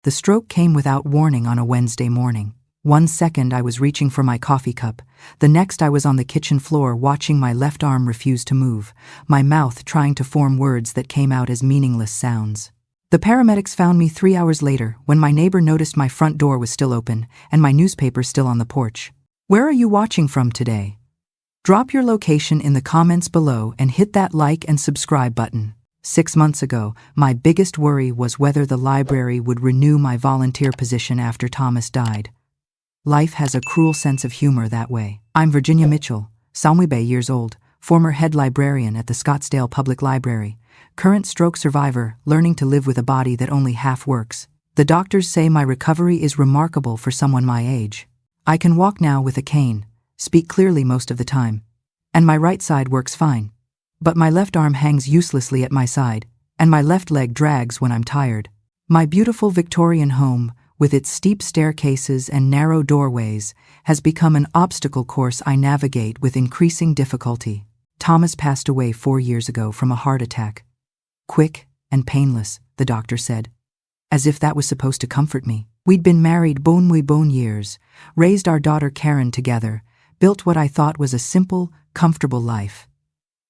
The stroke came without warning on a Wednesday morning. 1 second I was reaching for my coffee cup, the next I was on the kitchen floor watching my left arm refuse to move, my mouth trying to form words that came out as meaningless sounds. The paramedics found me 3 hours later when my neighbor noticed my front door was still open and my newspaper still on the porch. Where are you watching from today? Drop your location in the comments below and hit that like and subscribe button. 6 months ago, my biggest worry was whether the library would renew my volunteer position after Thomas died. Life has a cruel sense of humor that way. I'm Virginia Mitchell, 31 years old, former head librarian at the Scottsdale Public Library, current stroke survivor learning to live with a body that only half works. The doctors say my recovery is remarkable for someone my age. I can walk now with a cane, speak clearly most of the time, and my right side works fine. But my left arm hangs uselessly at my side, and my left leg drags when I'm tired. My beautiful Victorian home, with its steep staircases and narrow doorways, has become an obstacle course I navigate with increasing difficulty. Thomas passed away 4 years ago from a heart attack. Quick and painless, the doctor said. As if that was supposed to comfort me. We'd been married bon years, raised our daughter Karen together, built what I thought was a simple, comfortable life.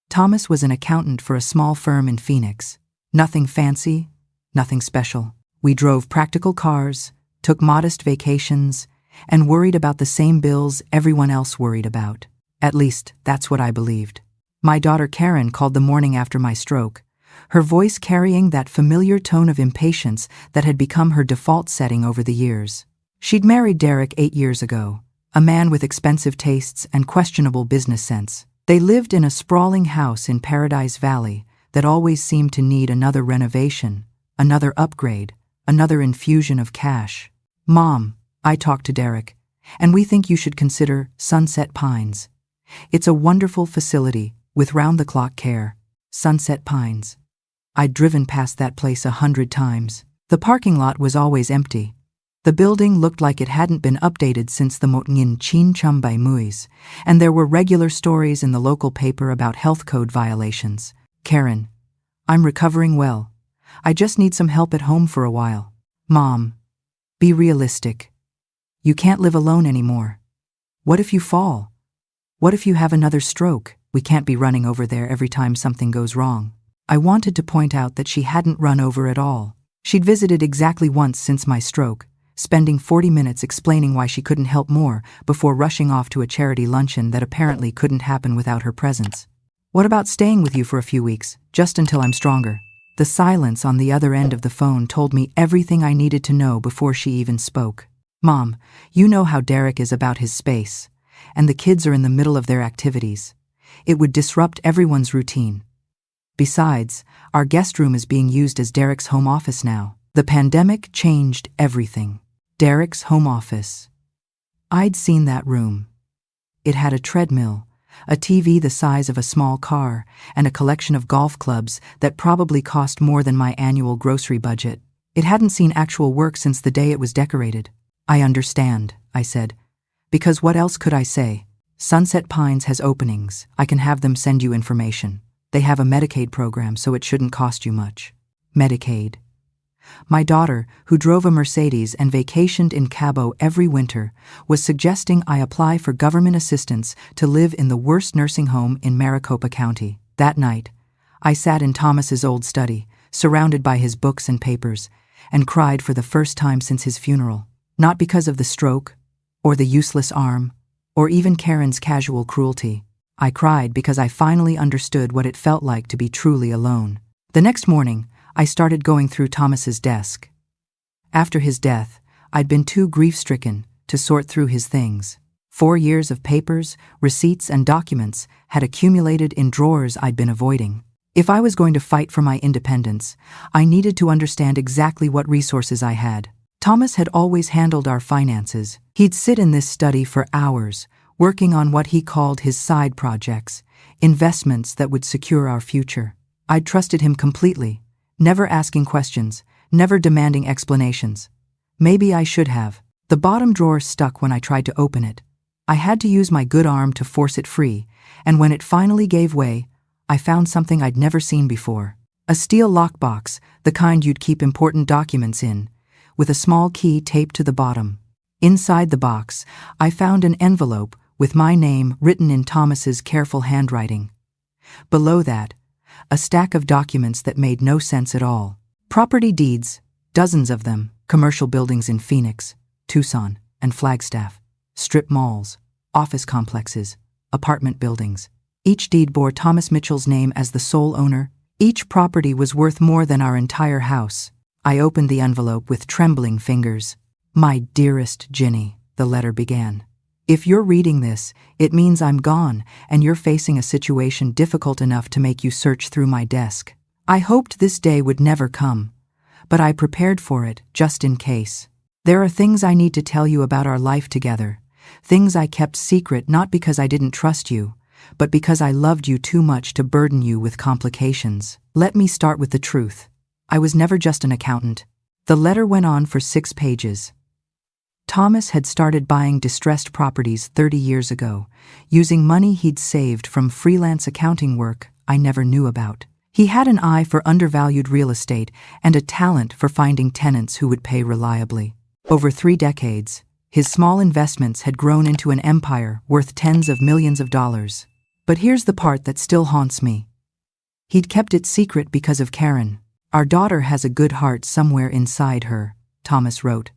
Thomas was an accountant for a small firm in Phoenix. Nothing fancy, nothing special. We drove practical cars, took modest vacations, and worried about the same bills everyone else worried about. At least, that's what I believed. My daughter Karen called the morning after my stroke, her voice carrying that familiar tone of impatience that had become her default setting over the years. She'd married Derek 8 years ago, a man with expensive tastes and questionable business sense. They lived in a sprawling house in Paradise Valley that always seemed to need another renovation, another upgrade, another infusion of cash. Mom, I talked to Derek, and we think you should consider Sunset Pines. It's a wonderful facility with round-the-clock care. Sunset Pines. I'd driven past that place 100 times. The parking lot was always empty. The building looked like it hadn't been updated since the Motngin Chin Chumbay Muis, and there were regular stories in the local paper about health code violations. Karen, I'm recovering well. I just need some help at home for a while. Mom, be realistic. You can't live alone anymore. What if you fall? What if you have another stroke? We can't be running over there every time something goes wrong. I wanted to point out that she hadn't run over at all. She'd visited exactly once since my stroke, spending 40 minutes explaining why she couldn't help more before rushing off to a charity luncheon that apparently couldn't happen without her presence. What about staying with you for a few weeks, just until I'm stronger? The silence on the other end of the phone told me everything I needed to know before she even spoke. Mom, you know how Derek is about his space, and the kids are in the middle of their activities. It would disrupt everyone's routine. Besides, our guest room is being used as Derek's home office now. The pandemic changed everything. Derek's home office. I'd seen that room. It had a treadmill, a TV the size of a small car, and a collection of golf clubs that probably cost more than my annual grocery budget. It hadn't seen actual work since the day it was decorated. I understand, I said. Because what else could I say? Sunset Pines has openings. I can have them send you information. They have a Medicaid program, so it shouldn't cost you much. Medicaid. My daughter, who drove a Mercedes and vacationed in Cabo every winter, was suggesting I apply for government assistance to live in the worst nursing home in Maricopa County. That night, I sat in Thomas's old study, surrounded by his books and papers, and cried for the first time since his funeral. Not because of the stroke, or the useless arm, or even Karen's casual cruelty. I cried because I finally understood what it felt like to be truly alone. The next morning, I started going through Thomas's desk. After his death, I'd been too grief-stricken to sort through his things. 4 years of papers, receipts, and documents had accumulated in drawers I'd been avoiding. If I was going to fight for my independence, I needed to understand exactly what resources I had. Thomas had always handled our finances. He'd sit in this study for hours, working on what he called his side projects, investments that would secure our future. I'd trusted him completely, never asking questions, never demanding explanations. Maybe I should have. The bottom drawer stuck when I tried to open it. I had to use my good arm to force it free, and when it finally gave way, I found something I'd never seen before. A steel lockbox, the kind you'd keep important documents in, with a small key taped to the bottom. Inside the box, I found an envelope with my name written in Thomas's careful handwriting. Below that, a stack of documents that made no sense at all. Property deeds, dozens of them, commercial buildings in Phoenix, Tucson, and Flagstaff, strip malls, office complexes, apartment buildings. Each deed bore Thomas Mitchell's name as the sole owner. Each property was worth more than our entire house. I opened the envelope with trembling fingers. "My dearest Ginny," the letter began. "If you're reading this, it means I'm gone and you're facing a situation difficult enough to make you search through my desk. I hoped this day would never come, but I prepared for it just in case. There are things I need to tell you about our life together, things I kept secret not because I didn't trust you, but because I loved you too much to burden you with complications. Let me start with the truth. I was never just an accountant." The letter went on for 6 pages. Thomas had started buying distressed properties 30 years ago, using money he'd saved from freelance accounting work I never knew about. He had an eye for undervalued real estate and a talent for finding tenants who would pay reliably. Over 3 decades, his small investments had grown into an empire worth tens of millions of dollars. But here's the part that still haunts me. He'd kept it secret because of Karen. "Our daughter has a good heart somewhere inside her," Thomas wrote,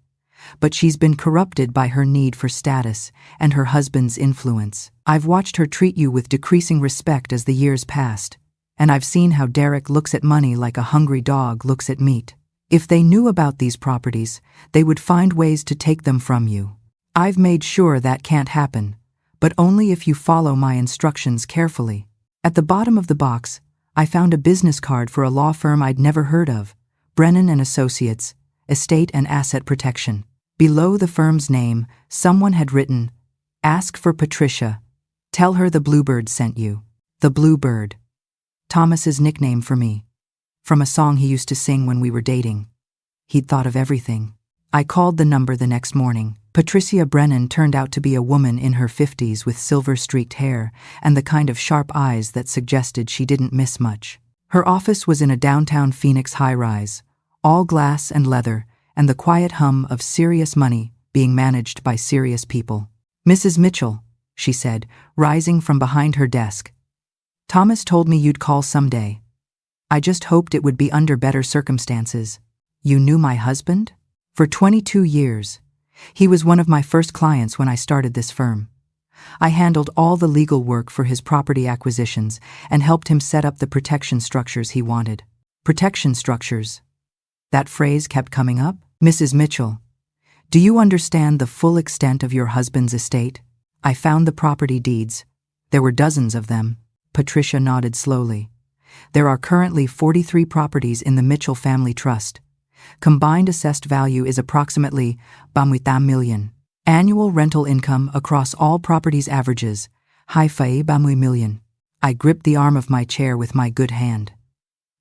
"but she's been corrupted by her need for status and her husband's influence. I've watched her treat you with decreasing respect as the years passed, and I've seen how Derek looks at money like a hungry dog looks at meat. If they knew about these properties, they would find ways to take them from you. I've made sure that can't happen, but only if you follow my instructions carefully." At the bottom of the box, I found a business card for a law firm I'd never heard of, Brennan & Associates, Estate and Asset Protection. Below the firm's name, someone had written, "Ask for Patricia. Tell her the Bluebird sent you." The Bluebird. Thomas's nickname for me. From a song he used to sing when we were dating. He'd thought of everything. I called the number the next morning. Patricia Brennan turned out to be a woman in her 50s with silver-streaked hair and the kind of sharp eyes that suggested she didn't miss much. Her office was in a downtown Phoenix high-rise, all glass and leather, and the quiet hum of serious money being managed by serious people. "Mrs. Mitchell," she said, rising from behind her desk. "Thomas told me you'd call someday. I just hoped it would be under better circumstances. You knew my husband? For 22 years. He was one of my first clients when I started this firm. I handled all the legal work for his property acquisitions and helped him set up the protection structures he wanted." Protection structures. That phrase kept coming up. "Mrs. Mitchell, do you understand the full extent of your husband's estate? I found the property deeds. There were dozens of them." Patricia nodded slowly. "There are currently 43 properties in the Mitchell Family Trust. Combined assessed value is approximately $8 million. Annual rental income across all properties averages $8 million. I gripped the arm of my chair with my good hand.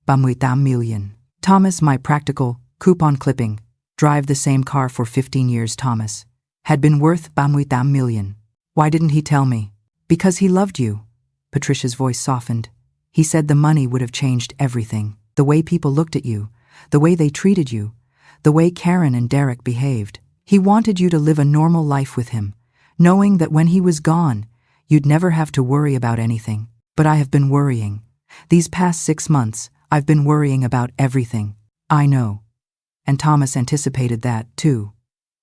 $8 million. Thomas, my practical, coupon clipping, drive the same car for 15 years Thomas, had been worth $8 million. Why didn't he tell me?" "Because he loved you." Patricia's voice softened. "He said the money would have changed everything. The way people looked at you, the way they treated you, the way Karen and Derek behaved. He wanted you to live a normal life with him, knowing that when he was gone, you'd never have to worry about anything. But I have been worrying. These past 6 months, I've been worrying about everything. I know." And Thomas anticipated that, too.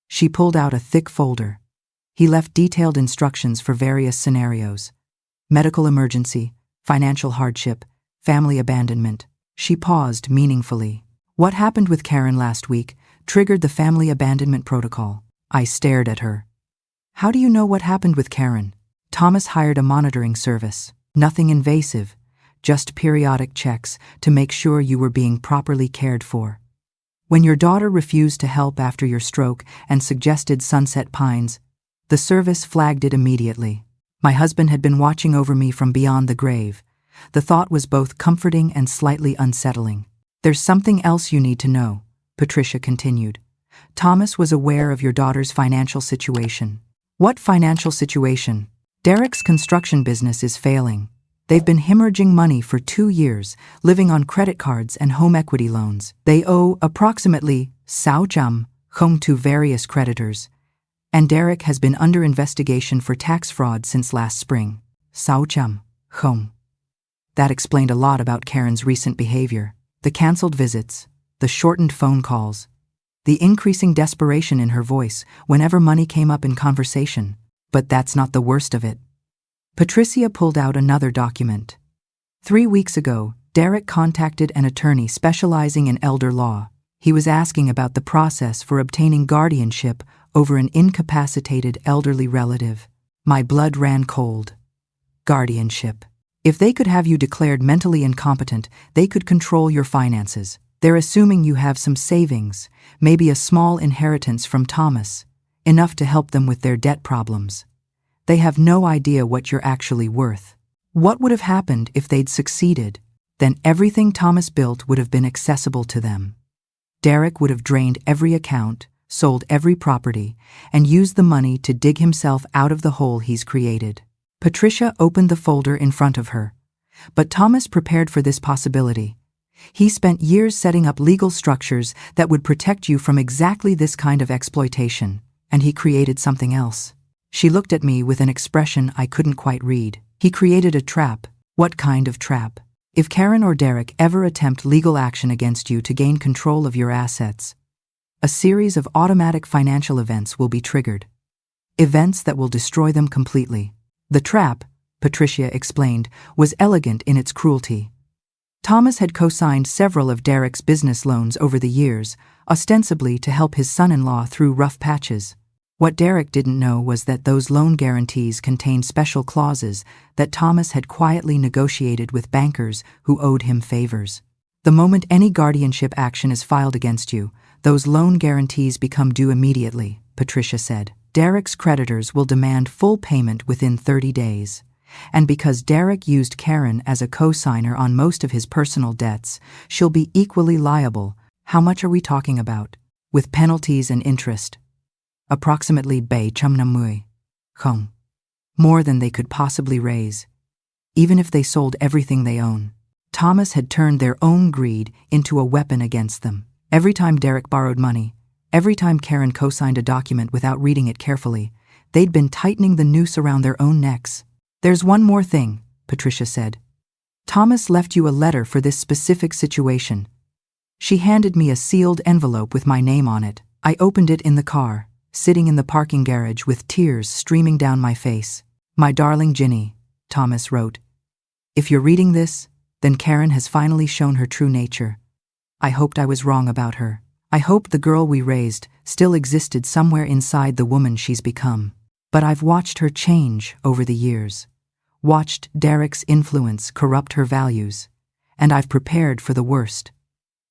She pulled out a thick folder. He left detailed instructions for various scenarios. Medical emergency, financial hardship, family abandonment. She paused meaningfully. "What happened with Karen last week triggered the family abandonment protocol." I stared at her. "How do you know what happened with Karen?" "Thomas hired a monitoring service. Nothing invasive, just periodic checks to make sure you were being properly cared for. When your daughter refused to help after your stroke and suggested Sunset Pines, the service flagged it immediately. My husband had been watching over me from beyond the grave. The thought was both comforting and slightly unsettling. There's something else you need to know, Patricia continued. Thomas was aware of your daughter's financial situation. What financial situation? Derek's construction business is failing. They've been hemorrhaging money for 2 years, living on credit cards and home equity loans. They owe approximately home to various creditors, and Derek has been under investigation for tax fraud since last spring. Saucham, home. That explained a lot about Karen's recent behavior. The cancelled visits, the shortened phone calls, the increasing desperation in her voice whenever money came up in conversation. But that's not the worst of it. Patricia pulled out another document. 3 weeks ago, Derek contacted an attorney specializing in elder law. He was asking about the process for obtaining guardianship over an incapacitated elderly relative. My blood ran cold. Guardianship. If they could have you declared mentally incompetent, they could control your finances. They're assuming you have some savings, maybe a small inheritance from Thomas, enough to help them with their debt problems. They have no idea what you're actually worth. What would have happened if they'd succeeded? Then everything Thomas built would have been accessible to them. Derek would have drained every account, sold every property, and used the money to dig himself out of the hole he's created. Patricia opened the folder in front of her. But Thomas prepared for this possibility. He spent years setting up legal structures that would protect you from exactly this kind of exploitation, and he created something else. She looked at me with an expression I couldn't quite read. He created a trap. What kind of trap? If Karen or Derek ever attempt legal action against you to gain control of your assets, a series of automatic financial events will be triggered. Events that will destroy them completely. The trap, Patricia explained, was elegant in its cruelty. Thomas had co-signed several of Derek's business loans over the years, ostensibly to help his son-in-law through rough patches. What Derek didn't know was that those loan guarantees contained special clauses that Thomas had quietly negotiated with bankers who owed him favors. The moment any guardianship action is filed against you, those loan guarantees become due immediately, Patricia said. Derek's creditors will demand full payment within 30 days. And because Derek used Karen as a co-signer on most of his personal debts, she'll be equally liable. How much are we talking about? With penalties and interest. Approximately $700,000. More than they could possibly raise, even if they sold everything they own. Thomas had turned their own greed into a weapon against them. Every time Derek borrowed money, every time Karen co-signed a document without reading it carefully, they'd been tightening the noose around their own necks. There's one more thing, Patricia said. Thomas left you a letter for this specific situation. She handed me a sealed envelope with my name on it. I opened it in the car, sitting in the parking garage with tears streaming down my face. My darling Ginny, Thomas wrote. If you're reading this, then Karen has finally shown her true nature. I hoped I was wrong about her. I hoped the girl we raised still existed somewhere inside the woman she's become. But I've watched her change over the years. Watched Derek's influence corrupt her values. And I've prepared for the worst.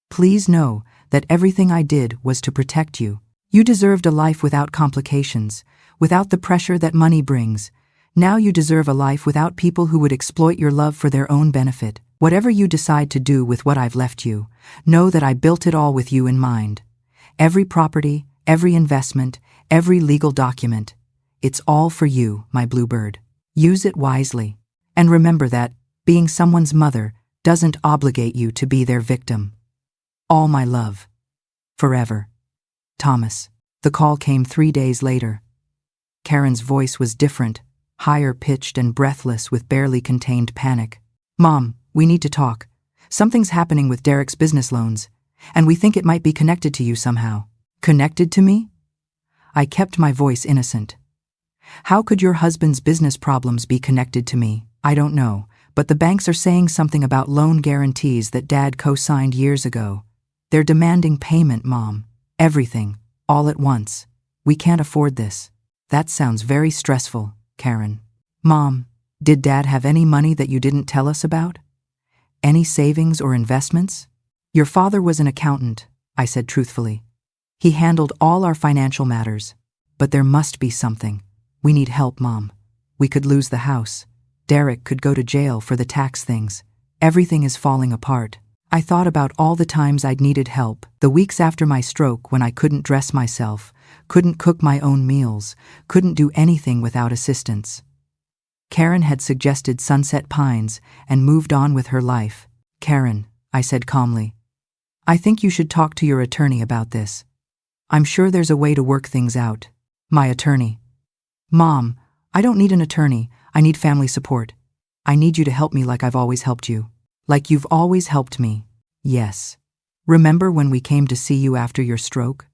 Please know that everything I did was to protect you. You deserved a life without complications, without the pressure that money brings. Now you deserve a life without people who would exploit your love for their own benefit. Whatever you decide to do with what I've left you, know that I built it all with you in mind. Every property, every investment, every legal document. It's all for you, my bluebird. Use it wisely. And remember that being someone's mother doesn't obligate you to be their victim. All my love. Forever. Thomas. The call came 3 days later. Karen's voice was different, higher-pitched and breathless with barely contained panic. Mom, we need to talk. Something's happening with Derek's business loans, and we think it might be connected to you somehow. Connected to me? I kept my voice innocent. How could your husband's business problems be connected to me? I don't know, but the banks are saying something about loan guarantees that Dad co-signed years ago. They're demanding payment, Mom. Everything, all at once. We can't afford this. That sounds very stressful, Karen. Mom, did Dad have any money that you didn't tell us about? Any savings or investments? Your father was an accountant, I said truthfully. He handled all our financial matters. But there must be something. We need help, Mom. We could lose the house. Derek could go to jail for the tax things. Everything is falling apart. I thought about all the times I'd needed help, the weeks after my stroke when I couldn't dress myself, couldn't cook my own meals, couldn't do anything without assistance. Karen had suggested Sunset Pines and moved on with her life. Karen, I said calmly, I think you should talk to your attorney about this. I'm sure there's a way to work things out. My attorney. Mom, I don't need an attorney. I need family support. I need you to help me like I've always helped you. Like you've always helped me. Yes. Remember when we came to see you after your stroke?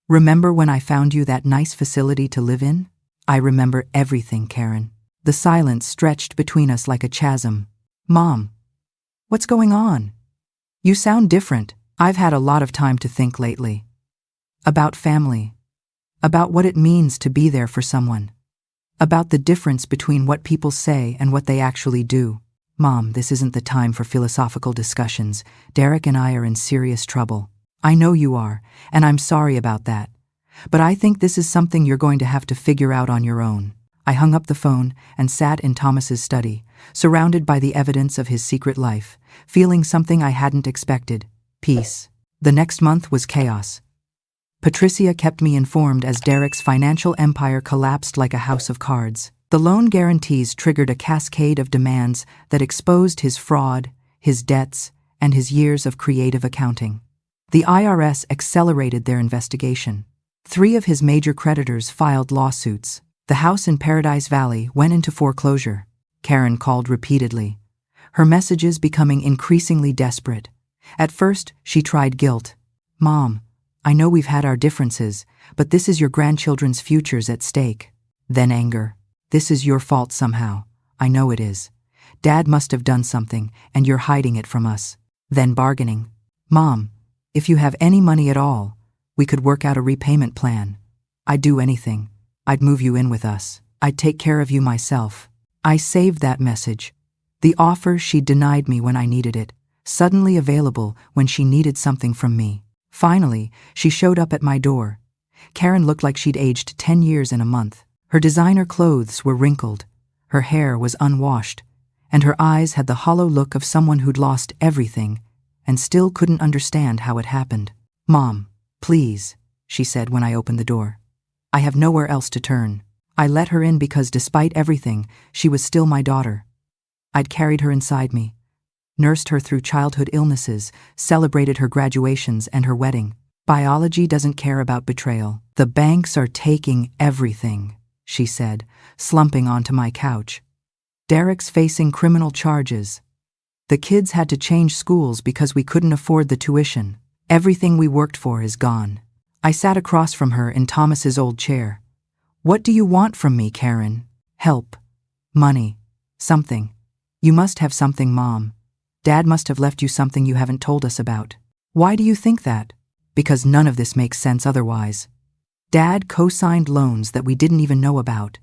Remember when I found you that nice facility to live in? I remember everything, Karen. The silence stretched between us like a chasm. Mom, what's going on? You sound different. I've had a lot of time to think lately. About family. About what it means to be there for someone. About the difference between what people say and what they actually do. Mom, this isn't the time for philosophical discussions. Derek and I are in serious trouble. I know you are, and I'm sorry about that. But I think this is something you're going to have to figure out on your own. I hung up the phone and sat in Thomas's study, surrounded by the evidence of his secret life, feeling something I hadn't expected: peace. The next month was chaos. Patricia kept me informed as Derek's financial empire collapsed like a house of cards. The loan guarantees triggered a cascade of demands that exposed his fraud, his debts, and his years of creative accounting. The IRS accelerated their investigation. 3 of his major creditors filed lawsuits. The house in Paradise Valley went into foreclosure. Karen called repeatedly, her messages becoming increasingly desperate. At first, she tried guilt. Mom, I know we've had our differences, but this is your grandchildren's futures at stake. Then anger. This is your fault somehow. I know it is. Dad must have done something, and you're hiding it from us. Then bargaining. Mom, if you have any money at all, we could work out a repayment plan. I'd do anything. I'd move you in with us. I'd take care of you myself. I saved that message. The offer she denied me when I needed it, suddenly available when she needed something from me. Finally, she showed up at my door. Karen looked like she'd aged 10 years in a month. Her designer clothes were wrinkled, her hair was unwashed, and her eyes had the hollow look of someone who'd lost everything and still couldn't understand how it happened. Mom, please, she said when I opened the door. I have nowhere else to turn. I let her in because despite everything, she was still my daughter. I'd carried her inside me, nursed her through childhood illnesses, celebrated her graduations and her wedding. Biology doesn't care about betrayal. The banks are taking everything, she said, slumping onto my couch. Derek's facing criminal charges. The kids had to change schools because we couldn't afford the tuition. Everything we worked for is gone. I sat across from her in Thomas's old chair. What do you want from me, Karen? Help. Money. Something. You must have something, Mom. Dad must have left you something you haven't told us about. Why do you think that? Because none of this makes sense otherwise. Dad co-signed loans that we didn't even know about.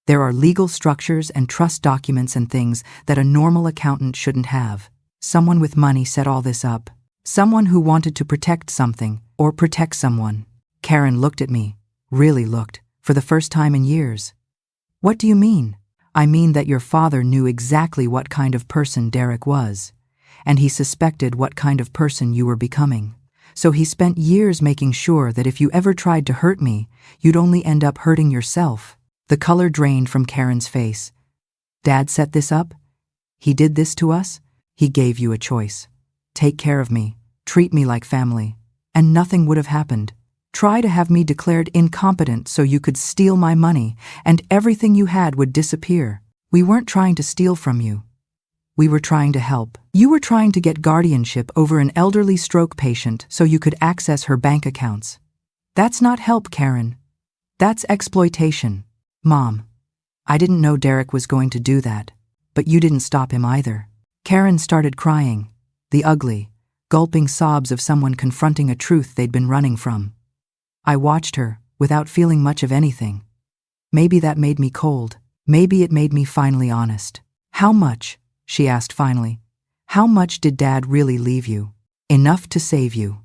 There are legal structures and trust documents and things that a normal accountant shouldn't have. Someone with money set all this up. Someone who wanted to protect something or protect someone. Karen looked at me, really looked, for the first time in years. What do you mean? I mean that your father knew exactly what kind of person Derek was, and he suspected what kind of person you were becoming. So he spent years making sure that if you ever tried to hurt me, you'd only end up hurting yourself. The color drained from Karen's face. Dad set this up? He did this to us? He gave you a choice. Take care of me, treat me like family, and nothing would have happened. Try to have me declared incompetent so you could steal my money, and everything you had would disappear. We weren't trying to steal from you. We were trying to help. You were trying to get guardianship over an elderly stroke patient so you could access her bank accounts. That's not help, Karen. That's exploitation. Mom, I didn't know Derek was going to do that, but you didn't stop him either. Karen started crying, the ugly, gulping sobs of someone confronting a truth they'd been running from. I watched her, without feeling much of anything. Maybe that made me cold. Maybe it made me finally honest. How much? She asked finally. How much did Dad really leave you? Enough to save you,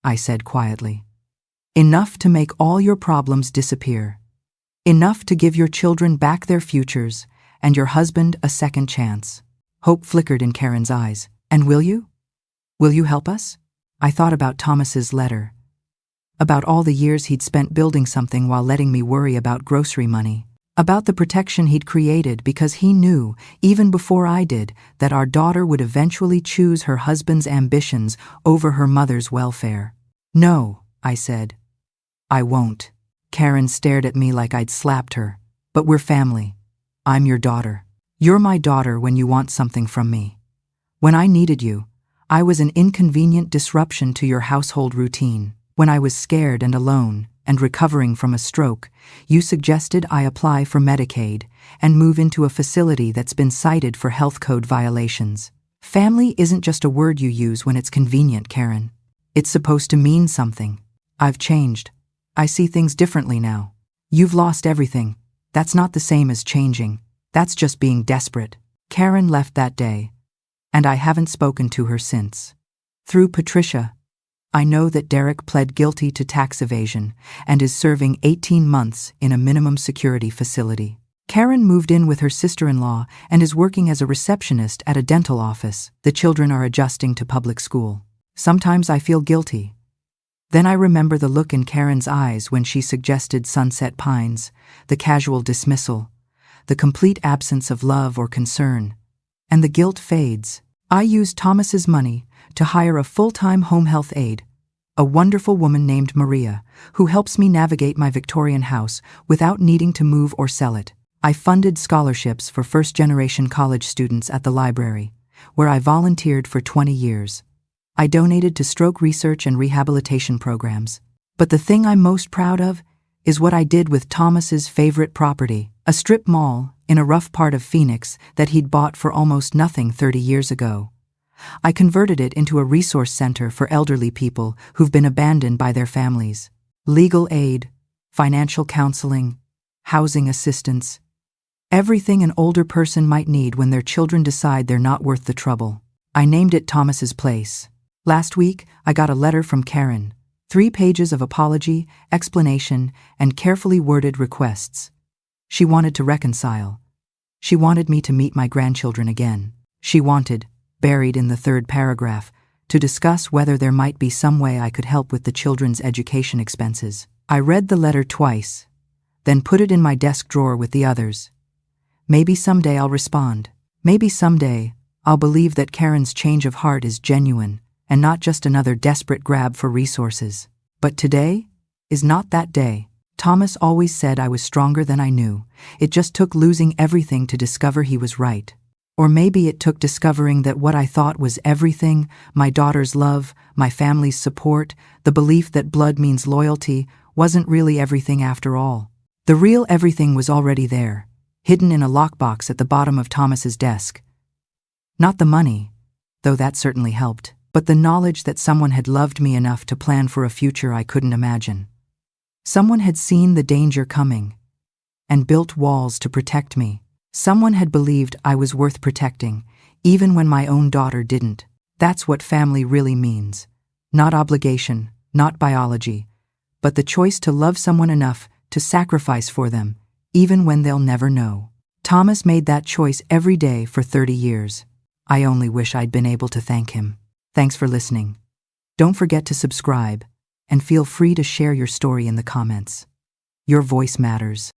I said quietly. Enough to make all your problems disappear. Enough to give your children back their futures and your husband a second chance. Hope flickered in Karen's eyes. And will you? Will you help us? I thought about Thomas's letter. About all the years he'd spent building something while letting me worry about grocery money. About the protection he'd created because he knew, even before I did, that our daughter would eventually choose her husband's ambitions over her mother's welfare. No, I said. I won't. Karen stared at me like I'd slapped her. But we're family. I'm your daughter. You're my daughter when you want something from me. When I needed you, I was an inconvenient disruption to your household routine. When I was scared and alone and recovering from a stroke, you suggested I apply for Medicaid and move into a facility that's been cited for health code violations. Family isn't just a word you use when it's convenient, Karen. It's supposed to mean something. I've changed. I see things differently now. You've lost everything. That's not the same as changing. That's just being desperate. Karen left that day, and I haven't spoken to her since. Through Patricia, I know that Derek pled guilty to tax evasion and is serving 18 months in a minimum security facility. Karen moved in with her sister-in-law and is working as a receptionist at a dental office. The children are adjusting to public school. Sometimes I feel guilty. Then I remember the look in Karen's eyes when she suggested Sunset Pines, the casual dismissal, the complete absence of love or concern, and the guilt fades. I used Thomas's money to hire a full-time home health aide, a wonderful woman named Maria, who helps me navigate my Victorian house without needing to move or sell it. I funded scholarships for first-generation college students at the library, where I volunteered for 20 years. I donated to stroke research and rehabilitation programs. But the thing I'm most proud of is what I did with Thomas's favorite property, a strip mall in a rough part of Phoenix that he'd bought for almost nothing 30 years ago. I converted it into a resource center for elderly people who've been abandoned by their families. Legal aid, financial counseling, housing assistance, everything an older person might need when their children decide they're not worth the trouble. I named it Thomas's Place. Last week, I got a letter from Karen. 3 pages of apology, explanation, and carefully worded requests. She wanted to reconcile. She wanted me to meet my grandchildren again. She wanted, buried in the 3rd paragraph, to discuss whether there might be some way I could help with the children's education expenses. I read the letter twice, then put it in my desk drawer with the others. Maybe someday I'll respond. Maybe someday I'll believe that Karen's change of heart is genuine and not just another desperate grab for resources. But today is not that day. Thomas always said I was stronger than I knew. It just took losing everything to discover he was right. Or maybe it took discovering that what I thought was everything, my daughter's love, my family's support, the belief that blood means loyalty, wasn't really everything after all. The real everything was already there, hidden in a lockbox at the bottom of Thomas's desk. Not the money, though that certainly helped, but the knowledge that someone had loved me enough to plan for a future I couldn't imagine. Someone had seen the danger coming and built walls to protect me. Someone had believed I was worth protecting, even when my own daughter didn't. That's what family really means. Not obligation, not biology, but the choice to love someone enough to sacrifice for them, even when they'll never know. Thomas made that choice every day for 30 years. I only wish I'd been able to thank him. Thanks for listening. Don't forget to subscribe, and feel free to share your story in the comments. Your voice matters.